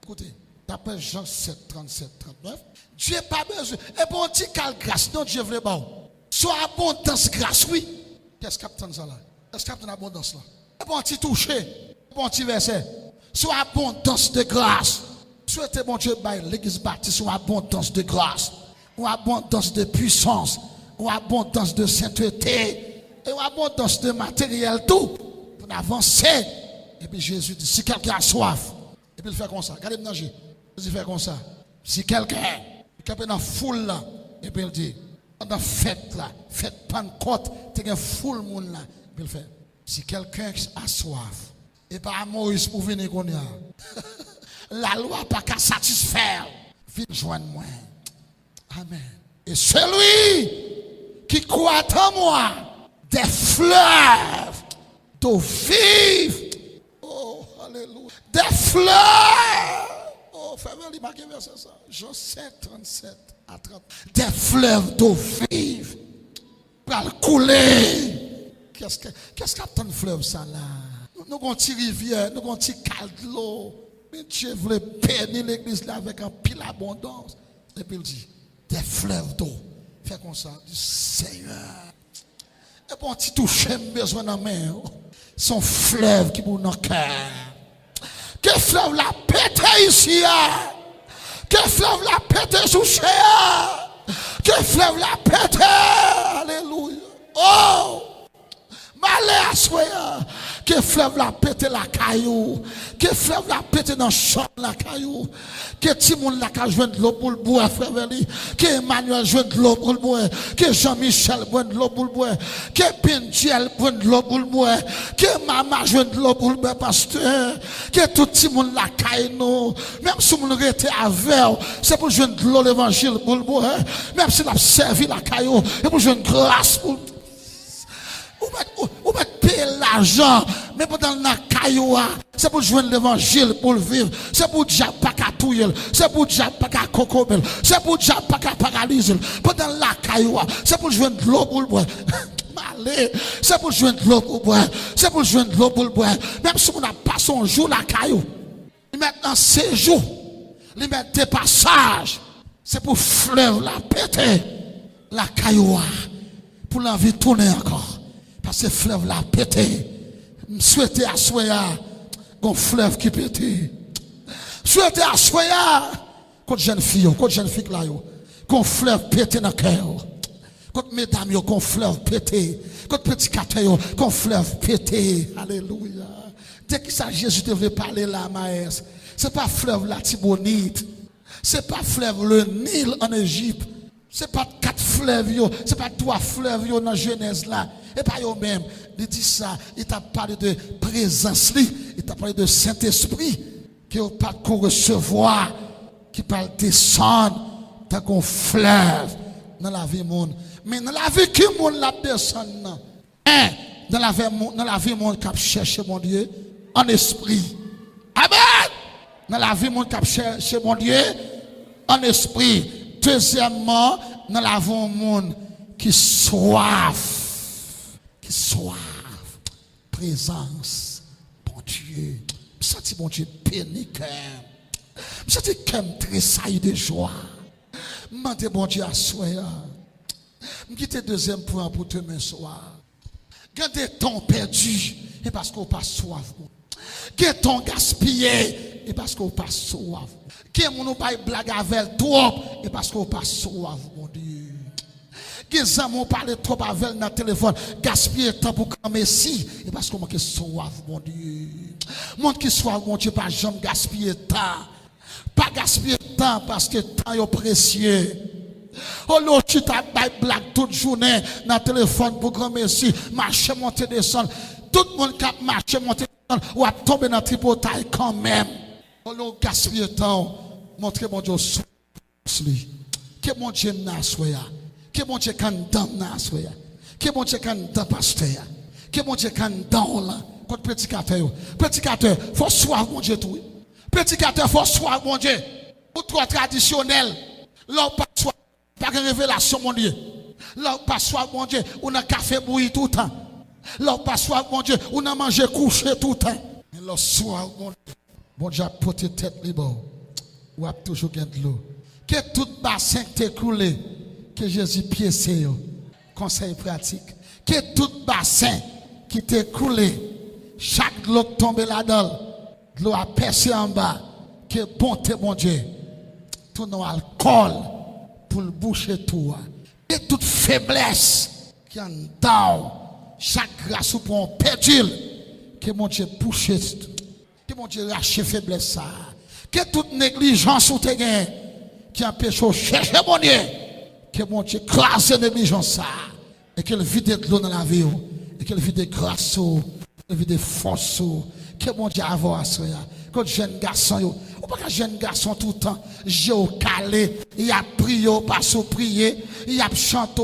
écoutez, d'après Jean 7, 37, 39, Dieu n'a pas besoin. Et bon, dit quelle grâce, non, Dieu veut bon. Soit abondance grâce, oui. Qu'est-ce qu'il y a ça là? Qu'est-ce qu'il y a abondance là? Et bon, tu touché, bon, tu verset. Soit abondance de grâce. Souhaitez, bon Dieu, l'église baptiste, soit abondance de grâce, ou abondance de puissance, ou abondance de sainteté, et ou abondance de matériel, tout, pour avancer. Et puis Jésus dit, si quelqu'un a soif, et puis il fait comme ça, regardez le danger. Jésus fait comme ça. Si quelqu'un est dans la foule là, et puis il dit, dans la fête là, fête Pentecôte, il y a une foule monde là, et puis il fait, si quelqu'un a soif, et pas Moïse pour venir qu'on y a. La loi pas qu'à satisfaire. Viens joindre moi. Amen. Et celui qui croit en moi, des fleuves d'eau vive. Oh, alléluia. Des fleuves. Oh, fais-moi marquer verset ça. Jean 7, 37 à 30. Des fleuves d'eau vive. Pour couler. Qu'est-ce qu'il y a tant de fleuves ça là? Nous avons une petite rivière, nous avons un petit cal de l'eau. Mais Dieu voulait bénir l'église là avec un pile abondance. Et puis il dit, des fleuves d'eau. Fait comme ça, du Seigneur. Et bon, tu touches, besoin de la main. Son fleuve qui bout dans le cœur. Que fleuve la pété ici. Que fleuve la pété sous cher. Que fleuve la pété. Alléluia. Oh! Malé à soya. Que fleuve la pété la caillou. Que fleuve la pété dans le champ la caillou. Que Timon la ka joint de l'eau pour le boire, frère Veli. Que Emmanuel joint de l'eau pour le boire. Que Jean-Michel joint de l'eau pour le boire. Que Pintiel joint de l'eau pour le boire. Que Maman joint de l'eau pour le boire, pasteur. Que tout Timon la caillou. Même si on était avec, c'est pour joindre de l'eau l'évangile pour le boire. Même si on a servi la caillou, c'est pour joindre grâce pour ou mettre payer l'argent, mais pendant la caillou, c'est pour joindre l'évangile pour le vivre, c'est pour déjà pas qu'à touiller, c'est pour déjà pas qu'à cocobel, c'est pour déjà pas qu'à paralyser, pendant la caillou, c'est pour joindre l'eau pour le boire. C'est pour joindre l'eau pour boire, c'est pour joindre l'eau pour le boire. Même si on a pas son jour la caillou, il met dans séjour, il met des passages, c'est pour fleuve la péter, la caillou, pour l'envie tourner encore. Parce que fleuve la pété. Souhaitez à soya qu'on fleuve qui pété. Souhaitez à soya qu'on jeune fille là yo, qu'on fleuve pété dans cœur. Qu'on mesdames yo qu'on fleuve pété. Qu'on petit cateau qu'on fleuve pété. Alléluia. Dès que ça Jésus devait parler là maïs, c'est pas fleuve la Tibonite. C'est pas fleuve le Nil en Égypte. C'est pas 4 fleuves, c'est pas 3 fleuves dans la Genèse là. Et pas eux même. Il dit ça, il t'a parlé de présence, il t'a parlé de Saint-Esprit, qui n'a pas qu'on recevoir, qui parle descendre dans un fleuve dans la vie monde. Mais dans la vie qui monde la descend, dans la vie monde qui cherche mon Dieu en esprit. Amen. Dans la vie monde qui cherche mon Dieu en esprit. Deuxièmement, nous avons un monde qui soif. Qui soif. Présence. Bon Dieu. Je sens bon Dieu béni cœur. Je sens cœur tressaille de joie. Je demande bon Dieu à soi. Je quitte deuxième point pour demain soir. Gardez ton perdu. Et parce qu'on pas soif. Gardez ton gaspillé. Et parce qu'on pas soif. Que mon pas blague avec trop et parce qu'on pas soif mon Dieu. Que amis parler trop avec dans téléphone, gaspiller temps pour cramer si et parce qu'on manque soif mon Dieu. Monde qui soif mon Dieu pas jamais gaspiller temps. Pas gaspiller temps parce que temps est précieux. Oh là tu t'as blague toute journée dans téléphone pour cramer si marcher monter descendre. Tout le monde qui marcher monter descendre ou a tomber dans tripotaille quand même. Oh là gaspiller temps. Montrez mon Dieu lui. Que mon Dieu n'a soya. Que mon Dieu can dans n'a soya. Que mon Dieu can dans pasteur. Que mon Dieu can dans là. Quand prédicateur. Prédicateur, faut soir mon Dieu tout. Prédicateur, faut soir mon Dieu. Ou trop traditionnel. Là pas soir pas de révélation mon Dieu. Là pas soir mon Dieu, on a café bouilli tout le temps. Là pas soir mon Dieu, on a mangé couché tout le temps. Mais là soir mon Dieu. Bon Dieu a porté tête libre. Ou a toujours gagné de l'eau. Que tout bassin t'écoule, que Jésus piécé. Conseil pratique. Que tout bassin qui t'écoule, chaque l'eau tombe là-dedans, l'eau a percé en bas. Que bonté mon Dieu. Tout nos alcool pour le boucher tout. Que toute faiblesse qui en down, chaque grâce pour un perdu, que mon Dieu bouche, que mon Dieu rache faiblesse ça. Que toute négligence ou te gain qui empêche de chercher mon Dieu, que mon Dieu classe la négligence ça, et qu'elle vide de l'eau dans la vie, et qu'elle vide de grâce, qu'elle vide de force, que mon Dieu avoir ça. Quand jeune garçon, ou pas qu'un jeune garçon tout le temps, j'ai au calé, il a prié, pas sous prier, il a chanté.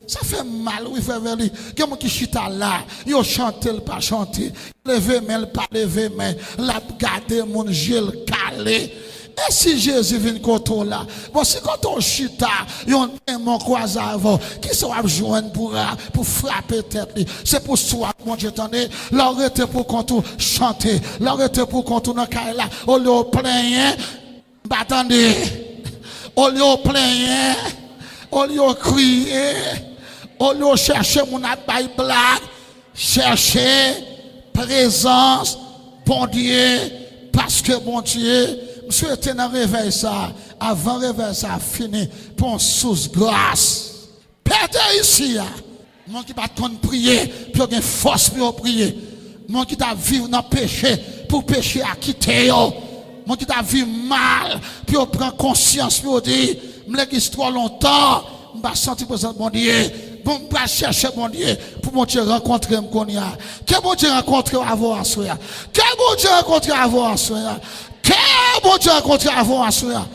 Ça fait mal, oui, frère Verli. Quelqu'un qui chita là, il a chanté, il pas chanté. Levé, mais il pas levé, mais il a gardé mon Dieu le calé. Et si Jésus vient contre là, bon, si quand on chita, il y a un mon croisé avant, qui sera joindre pour frapper tête, c'est pour soi, mon Dieu, attendez, l'arrêter pour qu'on chanter, l'arrêter pour qu'on tourne là, on le plein, attendez, on le plein, on le crier, on le chercher mon abaye blague, chercher présence, bon Dieu, parce que mon Dieu, je souhaite dans réveil ça, avant réveil ça fini, pour une sous grâce. Pète ici, mon qui va prier, puis il y a force pour prier. Mon qui va vivre dans le péché, pour pécher à quitter. Mon qui va vivre mal, puis on prend conscience pour dire, je l'ai trop longtemps, je vais sentir présent mon Dieu. Bon, je vais chercher mon Dieu pour mon Dieu rencontrer mon Dieu. Que mon Dieu rencontre avant à soi. Que mon Dieu rencontre avant à soi. Que mon Dieu rencontre avant à soi.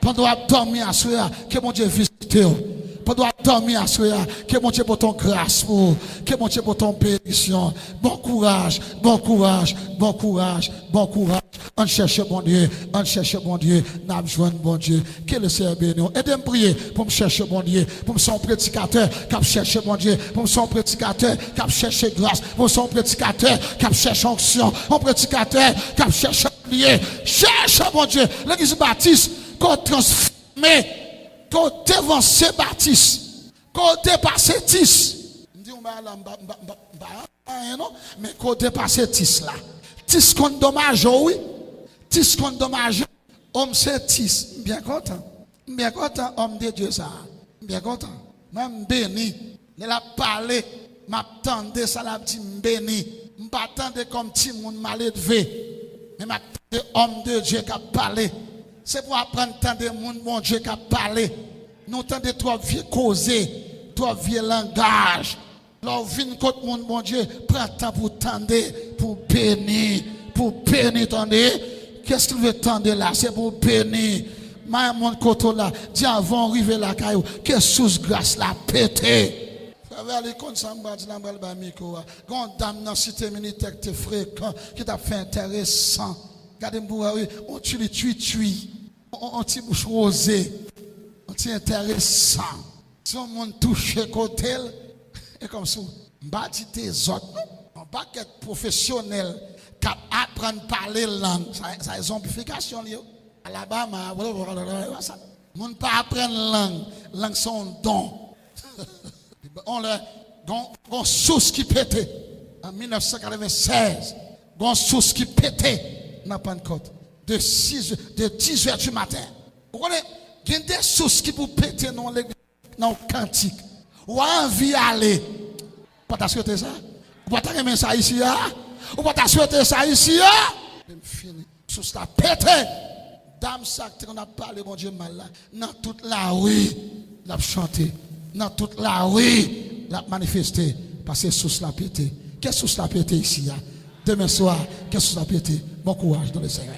Pendant que dormir à soi, que mon Dieu visite. Pendant que dormir à soi, que mon Dieu pour ton grâce, que mon Dieu pour ton bénédiction. Bon courage, bon courage, bon courage, bon courage. On cherche mon Dieu, on cherche mon Dieu, n'a besoin de mon Dieu. Que le Seigneur bénisse. Aidez-moi à prier pour me chercher mon Dieu, pour me son prédicateur qui cherche mon Dieu, pour me son prédicateur qui cherche grâce, pour son prédicateur qui cherche onction, mon prédicateur qui cherche Dieu. Cherche mon Dieu. L'église baptiste, qu'on transforme, qu'on dévance baptiste, qu'on dépasse 10. Mais qu'on dépasse 10 là. 10 qu'on dommage, oui. 10 qu'on dommage. Homme c'est 10. Bien content. Bien content, homme de Dieu ça. Bien content. Même béni. Il a parlé. M'attendais ça l'a dit béni. M'attendais comme petit monde mal élevé. Mais m'attendais homme de Dieu qui a parlé. C'est pour apprendre tant de monde bon Dieu qui a parlé. Nous entendons trop vieux causer, trop vieux langage. Là, vient contre monde bon Dieu, prends temps pour tendre, pour bénir, attendez. Qu'est-ce qu'il veut tendre là? C'est pour bénir. Mais mon côté là, dis avant arriver là, caillou, que sous grâce la pété. Frère, les comptes ça m'a dit là, m'bal micro. Quand dame dans cité militaire qui est fréquent, qui t'a fait intéressant. Regardez-moi, on tue. un petit bouche rosé, un petit intéressant. Si on monde touché côté, et comme ça, bâti tes autres, on va être professionnel, qui apprend à parler langue, ça a une amplification. Alabama, ça. On ne peut pas apprendre langue son don. On a une source qui pétait en 1996, une source qui pétait dans Pentecôte de 10 heures du matin. Vous connaissez, il y a des sources qui vous péter dans le cantique. Ou envie d'aller. Vous pas souhaiter ça? Vous pas aimer ça ici? Vous pas souhaiter ça ici? Fini. Source la pété. Dame ça qu'on a parlé, mon Dieu, mal là. Dans toute la rue, l'a chanté. Dans toute la rue, l'a manifesté. Parce que sous la pété. Qu'est-ce que sous la pété ici? Demain soir, qu'est-ce que sous la pété? Bon courage dans le Seigneur.